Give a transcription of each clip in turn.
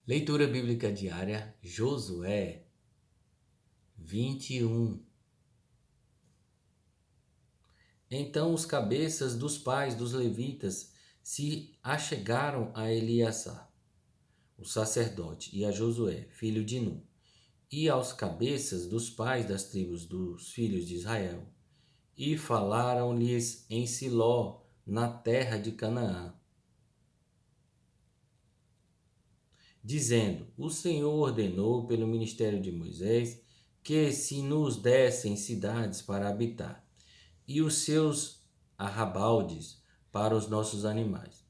Leitura bíblica diária, Josué 21. Então os cabeças dos pais dos levitas se achegaram a Eleazar, o sacerdote, e a Josué, filho de Nun, e aos cabeças dos pais das tribos dos filhos de Israel, e falaram-lhes em Siló, na terra de Canaã, dizendo: O Senhor ordenou pelo ministério de Moisés que se nos dessem cidades para habitar, e os seus arrabaldes para os nossos animais.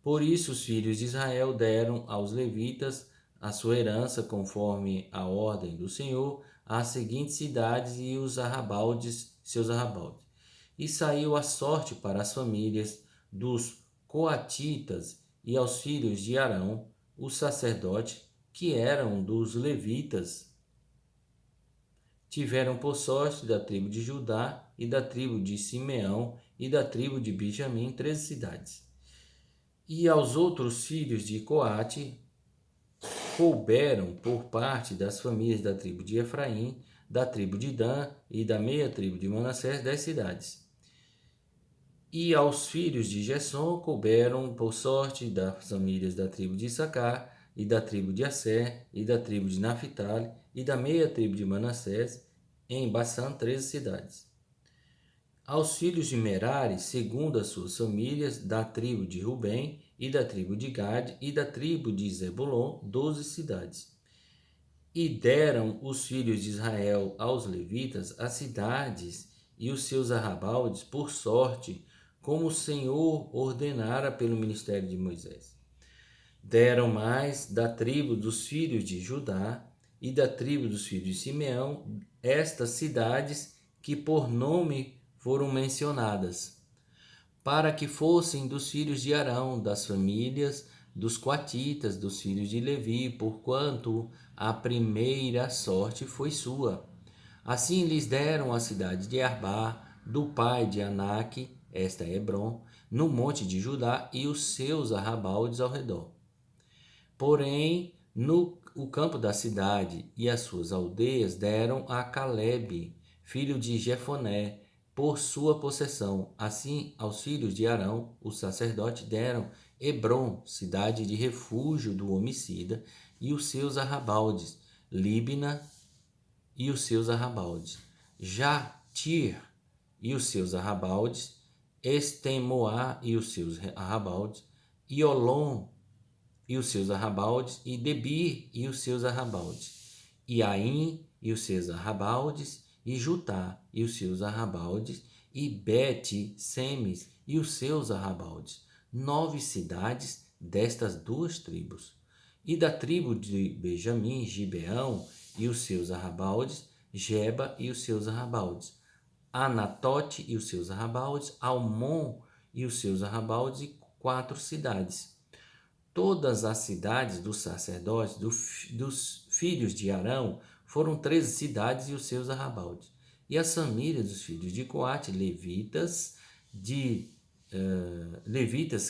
Por isso os filhos de Israel deram aos levitas a sua herança conforme a ordem do Senhor, as seguintes cidades e os arrabaldes, seus arrabaldes. E saiu a sorte para as famílias dos coatitas e aos filhos de Arão, o sacerdote, que eram dos levitas, tiveram por sorte da tribo de Judá e da tribo de Simeão e da tribo de Benjamim 13 cidades. E aos outros filhos de Coate couberam por parte das famílias da tribo de Efraim, da tribo de Dan e da meia tribo de Manassés 10 cidades. E aos filhos de Gessom couberam por sorte das famílias da tribo de Issacar e da tribo de Asser e da tribo de Naphtali e da meia tribo de Manassés em Bassã 13 cidades. Aos filhos de Merari, segundo as suas famílias, da tribo de Rubem e da tribo de Gade e da tribo de Zebulon, 12 cidades. E deram os filhos de Israel aos levitas as cidades e os seus arrabaldes por sorte, como o Senhor ordenara pelo ministério de Moisés. Deram mais da tribo dos filhos de Judá e da tribo dos filhos de Simeão estas cidades que por nome foram mencionadas, para que fossem dos filhos de Arão, das famílias dos coatitas, dos filhos de Levi, porquanto a primeira sorte foi sua. Assim lhes deram a cidade de Arbá, do pai de Aнаque, esta é Hebron, no monte de Judá, e os seus arrabaldes ao redor. Porém, o campo da cidade e as suas aldeias deram a Calebe, filho de Jefoné, por sua possessão. Assim, aos filhos de Arão, o sacerdote, deram Hebron, cidade de refúgio do homicida, e os seus arrabaldes, Líbina e os seus arrabaldes, Jatir e os seus arrabaldes, Estemoá e os seus arrabaldes, Iolon e os seus arrabaldes, e Debir e os seus arrabaldes, e Aim e os seus arrabaldes, e Jutá e os seus arrabaldes, e Bet-Semes e os seus arrabaldes, 9 cidades destas duas tribos. E da tribo de Benjamim, Gibeão e os seus arrabaldes, Geba e os seus arrabaldes, Anatote e os seus arrabaldes, Almon e os seus arrabaldes, e 4 cidades. Todas as cidades dos sacerdotes, dos filhos de Arão, foram 13 cidades e os seus arrabaldes. E as famílias dos filhos de Coate, levitas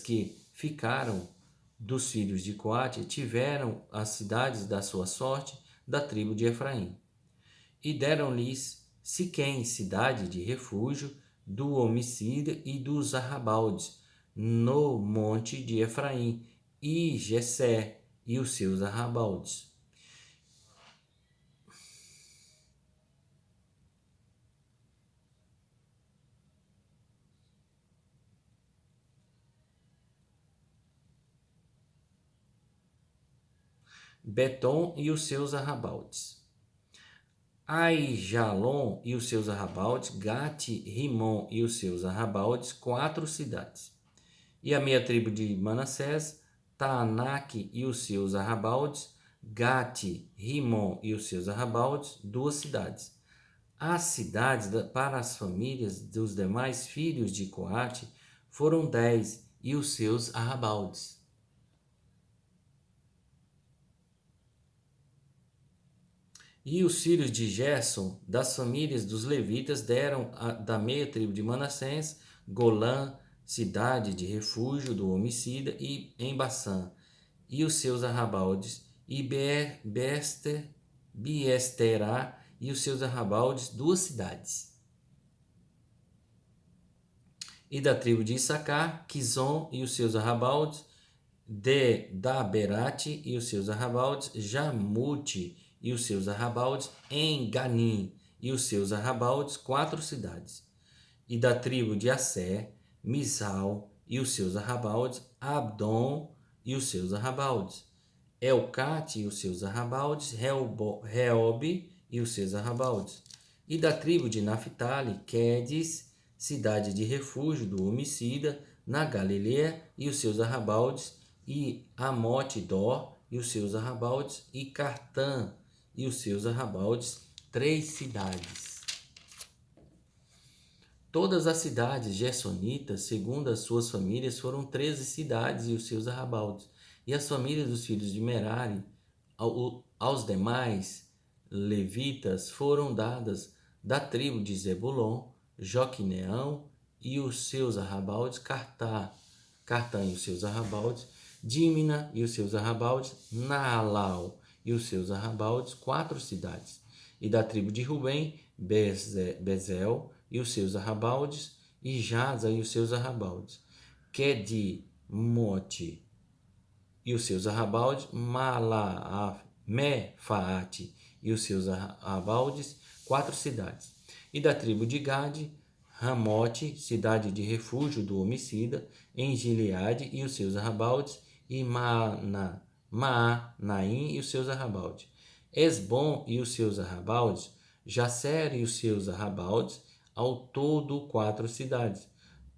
que ficaram dos filhos de Coate, tiveram as cidades da sua sorte da tribo de Efraim. E deram-lhes Siquém, cidade de refúgio do homicida e dos arrabaldes, no monte de Efraim, e Jessé e os seus arrabaldes. Betom e os seus arrabaldes. Aijalon e os seus arrabaldes, Gate-Rimon e os seus arrabaldes, 4 cidades. E a meia tribo de Manassés, Taanaque e os seus arrabaldes, Gate-Rimon e os seus arrabaldes, 2 cidades. As cidades para as famílias dos demais filhos de Coate foram 10 e os seus arrabaldes. E os filhos de Gerson, das famílias dos levitas, deram da meia tribo de Manassés, Golã, cidade de refúgio do homicida, e em Bassã, e os seus arrabaldes, e Beesterá e os seus arrabaldes, 2 cidades. E da tribo de Issacar, Quizon e os seus arrabaldes, Daberate e os seus arrabaldes, Jamute e os seus arrabaldes, Enganim e os seus arrabaldes, 4 cidades. E da tribo de Assé, Misal e os seus arrabaldes, Abdon e os seus arrabaldes, Elcate e os seus arrabaldes, Reobe e os seus arrabaldes. E da tribo de Naphtali, Quedes, cidade de refúgio do homicida, na Galileia e os seus arrabaldes, e Amote-dor e os seus arrabaldes, e Cartã e os seus arrabaldes, 3 cidades. Todas as cidades gersonitas, segundo as suas famílias, foram 13 cidades e os seus arrabaldes. E as famílias dos filhos de Merari, aos demais levitas, foram dadas da tribo de Zebulon, Joquineão e os seus arrabaldes, Cartã e os seus arrabaldes, Dímina e os seus arrabaldes, Naalau e os seus arrabaldes, 4 cidades. E da tribo de Rubem, Bezel e os seus arrabaldes, e Jaza e os seus arrabaldes, Kedimote e os seus arrabaldes, Mefaate e os seus arrabaldes, 4 cidades. E da tribo de Gade, Ramote, cidade de refúgio do homicida, em Gileade e os seus arrabaldes, e Maanaim e os seus arrabaldes, Esbom e os seus arrabaldes, Jacer e os seus arrabaldes, ao todo 4 cidades.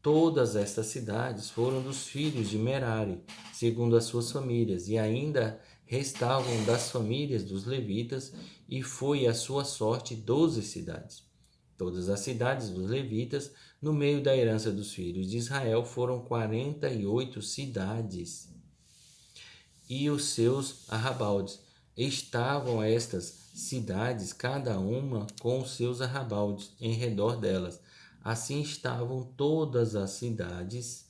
Todas estas cidades foram dos filhos de Merari, segundo as suas famílias, e ainda restavam das famílias dos levitas, e foi a sua sorte 12 cidades. Todas as cidades dos levitas, no meio da herança dos filhos de Israel, foram 48 cidades. E os seus arrabaldes. Estavam estas cidades, cada uma com os seus arrabaldes em redor delas. Assim estavam todas essas cidades.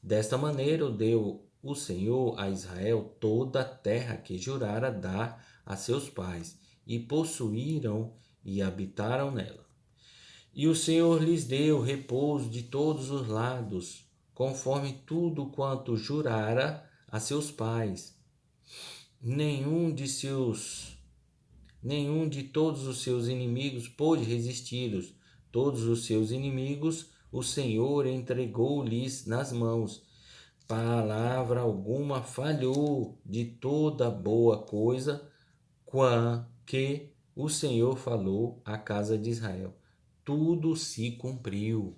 Desta maneira deu o Senhor a Israel toda a terra que jurara dar a seus pais, e possuíram e habitaram nela. E o Senhor lhes deu repouso de todos os lados, conforme tudo quanto jurara a seus pais. Nenhum de todos os seus inimigos pôde resisti-los. Todos os seus inimigos o Senhor entregou-lhes nas mãos. Palavra alguma falhou de toda boa coisa que o Senhor falou à casa de Israel. Tudo se cumpriu.